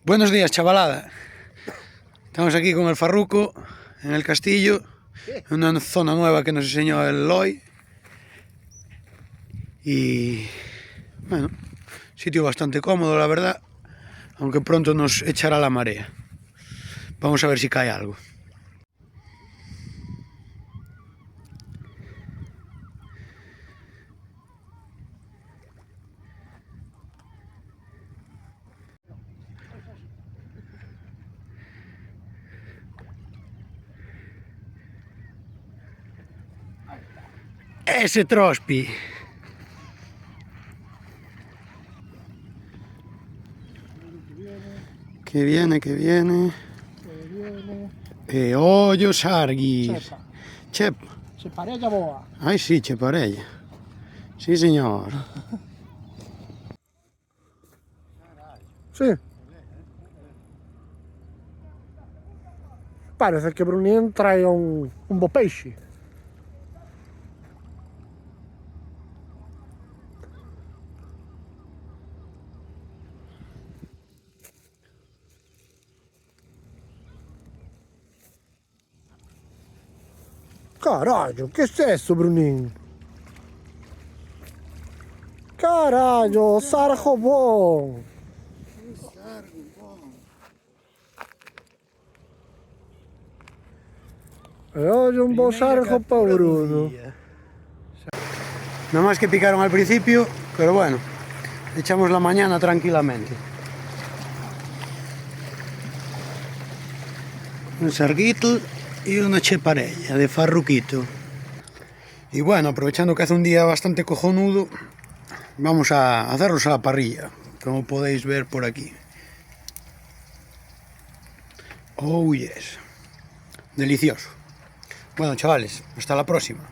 Buenos días, chavalada. Estamos aquí con el Farruco en el castillo, en una zona nueva que nos enseñó el Eloy. Y bueno, sitio bastante cómodo, la verdad, aunque pronto nos echará la marea. Vamos a ver si cae algo. Ese Trospi. Que viene. E ollo Sargis. Chepa. Chepa. Cheparella boa. Ai sí, cheparella. Sí, señor. Sí. Parece que Brunín trae un bo peixe. Caralho, que é isso, Bruninho? Caralho, sargo bom. E hoxe un bo sargo para Bruno. Nada más que picaron al principio, pero bueno, echamos la mañana tranquilamente. Un sarguito y una cheparella de Farruquito. Y bueno, aprovechando que hace un día bastante cojonudo, vamos a hacerlos a la parrilla, como podéis ver por aquí. Oh yes, delicioso. Bueno, chavales, hasta la próxima.